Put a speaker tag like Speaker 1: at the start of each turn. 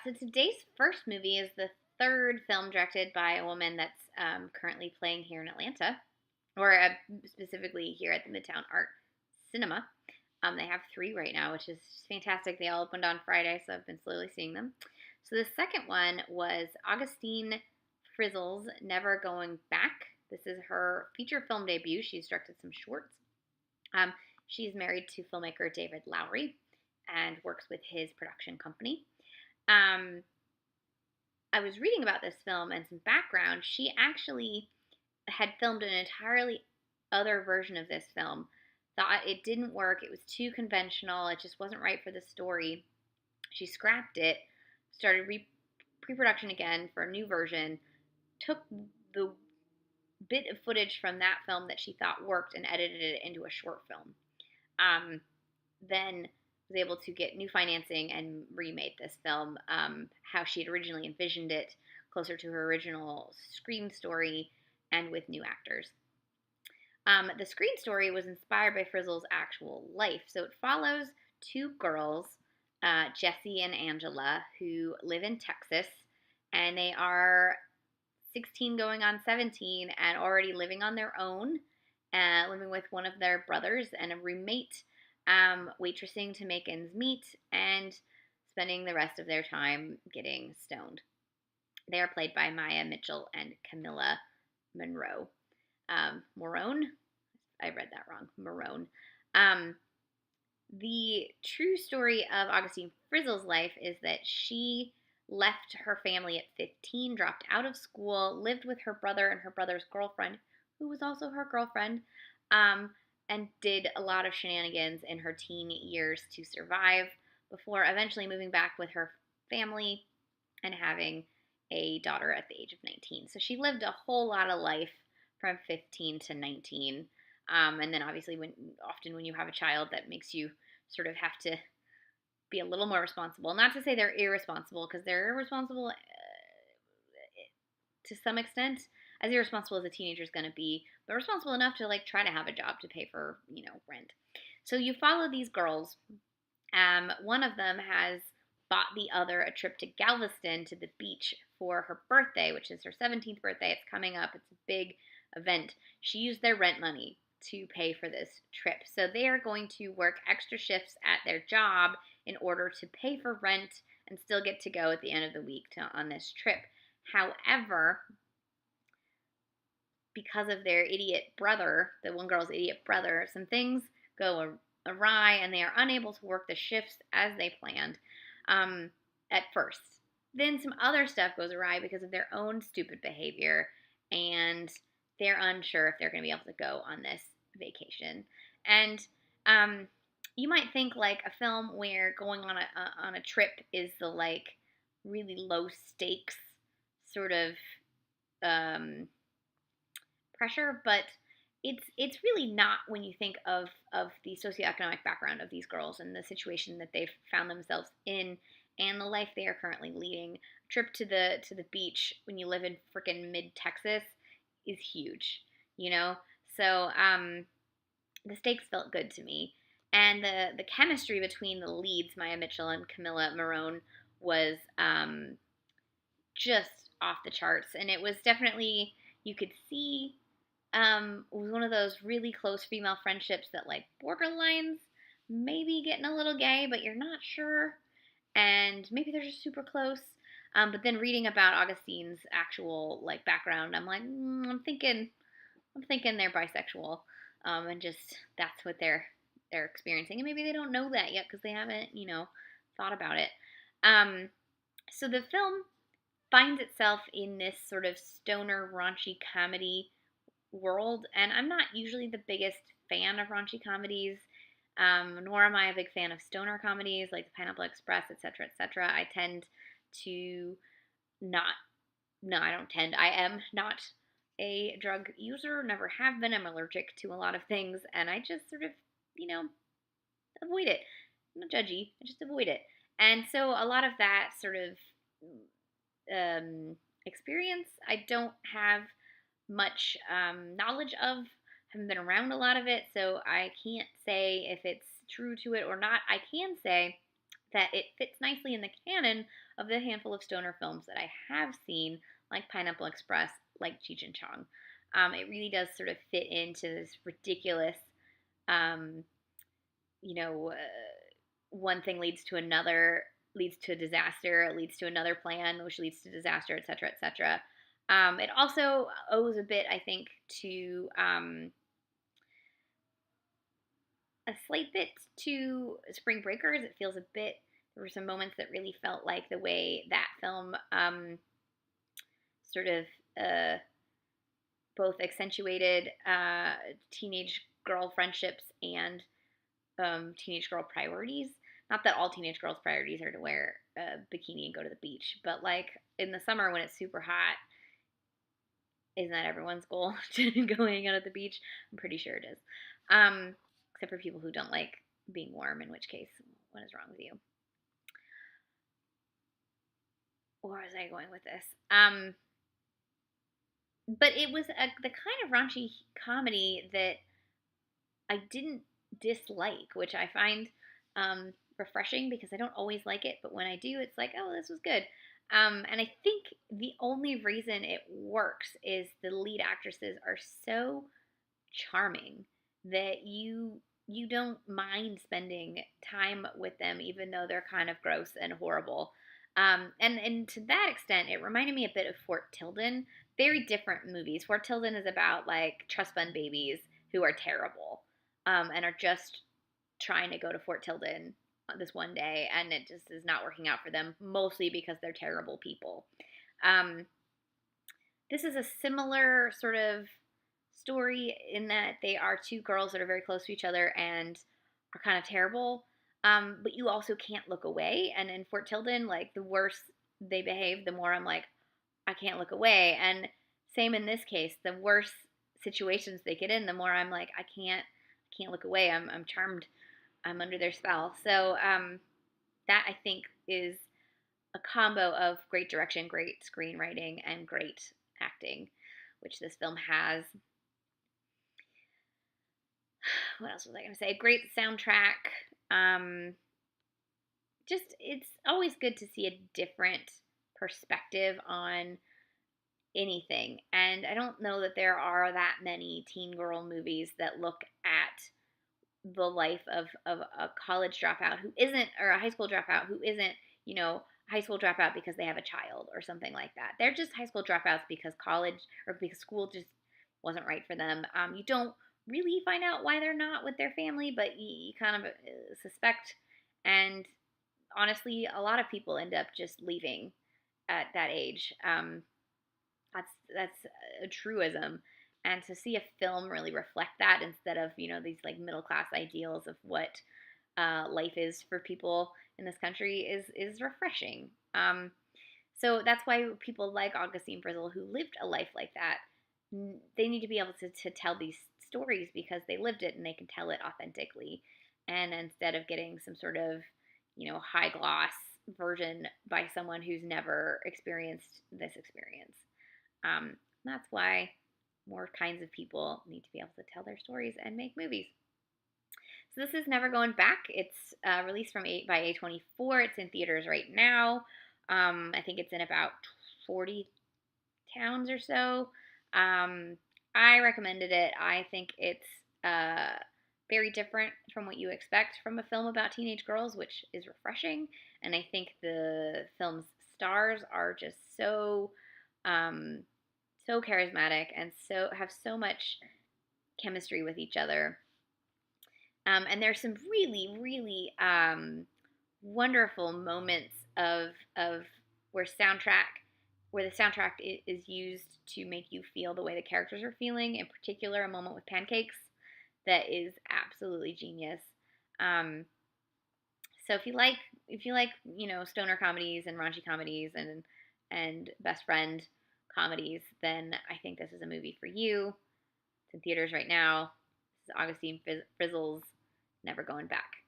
Speaker 1: So today's first movie is the third film directed by a woman that's currently playing here in Atlanta, or specifically here at the Midtown Art Cinema. They have three right now, which is fantastic. They all opened on Friday, so I've been slowly seeing them. So the second one was Augustine Frizzell's Never Going Back. This is her feature film debut. She's directed some shorts. She's married to filmmaker David Lowery and works with his production company. I was reading about this film and some background. She actually had filmed an entirely other version of this film. Thought it didn't work. It was too conventional. It just wasn't right for the story. She scrapped it, started pre-production again for a new version, took the bit of footage from that film that she thought worked and edited it into a short film. Then was able to get new financing and remade this film how she had originally envisioned it, closer to her original screen story and with new actors. The screen story was inspired by Frizzell's actual life. So it follows two girls, Jessie and Angela, who live in Texas, and they are 16 going on 17 and already living on their own, living with one of their brothers and a roommate, waitressing to make ends meet, and spending the rest of their time getting stoned. They are played by Maia Mitchell and Camila Morrone. I read that wrong. Morrone. The true story of Augustine Frizzell's life is that she left her family at 15, dropped out of school, lived with her brother and her brother's girlfriend, who was also her girlfriend, and did a lot of shenanigans in her teen years to survive before eventually moving back with her family and having a daughter at the age of 19. So she lived a whole lot of life from 15 to 19. And then obviously often when you have a child, that makes you sort of have to be a little more responsible. Not to say they're irresponsible, because they're irresponsible to some extent, as irresponsible as a teenager is going to be, but responsible enough to try to have a job to pay for, rent. So you follow these girls. One of them has bought the other a trip to Galveston to the beach for her birthday, which is her 17th birthday. It's coming up. It's a big event. She used their rent money to pay for this trip. So they are going to work extra shifts at their job in order to pay for rent and still get to go at the end of the week on this trip. However, because of their idiot brother, the one girl's idiot brother, some things go awry and they are unable to work the shifts as they planned at first. Then some other stuff goes awry because of their own stupid behavior, and they're unsure if they're going to be able to go on this vacation. And you might think a film where going on a trip is the really low stakes sort of pressure, but it's really not when you think of the socioeconomic background of these girls and the situation that they've found themselves in and the life they are currently leading. A trip to the beach when you live in freaking mid-Texas is huge, So the stakes felt good to me. And the chemistry between the leads, Maia Mitchell and Camila Morrone, was just off the charts. And it was definitely, you could see, it was one of those really close female friendships that borderlines maybe getting a little gay, but you're not sure. And maybe they're just super close. But then reading about Augustine's actual background, I'm like, I'm thinking they're bisexual, and just that's what they're experiencing, and maybe they don't know that yet because they haven't thought about it. So the film finds itself in this sort of stoner raunchy comedy world, and I'm not usually the biggest fan of raunchy comedies. Nor am I a big fan of stoner comedies like The Pineapple Express, etc., etc. I tend to I am not a drug user, never have been. I'm allergic to a lot of things, and I just sort of, avoid it. I'm not judgy, I just avoid it. And so a lot of that sort of experience, I don't have much knowledge of. Haven't been around a lot of it, so I can't say if it's true to it or not. I can say that it fits nicely in the canon of the handful of stoner films that I have seen, like Pineapple Express, like Cheech and Chong. It really does sort of fit into this ridiculous, um, you know, one thing leads to another, leads to a disaster, leads to another plan, which leads to disaster, etc., etc. It also owes a bit, I think, to a slight bit to Spring Breakers. It feels a bit. There were some moments that really felt like the way that film sort of uh, both accentuated teenage girl friendships and teenage girl priorities. Not that all teenage girls' priorities are to wear a bikini and go to the beach, but like in the summer when it's super hot, isn't that everyone's goal to go hang out at the beach? I'm pretty sure it is. Except for people who don't like being warm, in which case, what is wrong with you? Where was I going with this? But it was the kind of raunchy comedy that I didn't dislike, which I find refreshing because I don't always like it, but when I do, it's like, oh, this was good. And I think the only reason it works is the lead actresses are so charming that you don't mind spending time with them, even though they're kind of gross and horrible. And to that extent, it reminded me a bit of Fort Tilden. Very different movies. Fort Tilden is about like trust fund babies who are terrible, and are just trying to go to Fort Tilden this one day, and it just is not working out for them, mostly because they're terrible people. Um, this is a similar sort of story in that they are two girls that are very close to each other and are kind of terrible. But you also can't look away. And in Fort Tilden, like the worse they behave, the more I'm like, I can't look away. And same in this case, the worse situations they get in, the more I'm like, I can't look away. I'm charmed. I'm under their spell. So that I think is a combo of great direction, great screenwriting, and great acting, which this film has. What else was I going to say? Great soundtrack. Um, just it's always good to see a different perspective on anything. And I don't know that there are that many teen girl movies that look at the life of a college dropout who isn't, or a high school dropout who isn't, high school dropout because they have a child or something like that. They're just high school dropouts because college or because school just wasn't right for them. You don't really find out why they're not with their family, but you kind of suspect. And honestly, a lot of people end up just leaving at that age. That's a truism. And to see a film really reflect that instead of these like middle class ideals of what life is for people in this country is refreshing. So that's why people like Augustine Frizzell, who lived a life like that, they need to be able to tell these stories because they lived it and they can tell it authentically. And instead of getting some sort of, high gloss version by someone who's never experienced this experience. That's why more kinds of people need to be able to tell their stories and make movies. So this is Never Going Back. It's released by A24. It's in theaters right now. I think it's in about 40 towns or so. I recommended it. I think it's very different from what you expect from a film about teenage girls, which is refreshing. And I think the film's stars are just so so charismatic and have so much chemistry with each other. And there's some really, really wonderful moments of where the soundtrack is used to make you feel the way the characters are feeling. In particular, a moment with pancakes that is absolutely genius. So if you like stoner comedies and raunchy comedies and best friend comedies, then I think this is a movie for you. It's in theaters right now. This is Augustine Frizzell's Never Going Back.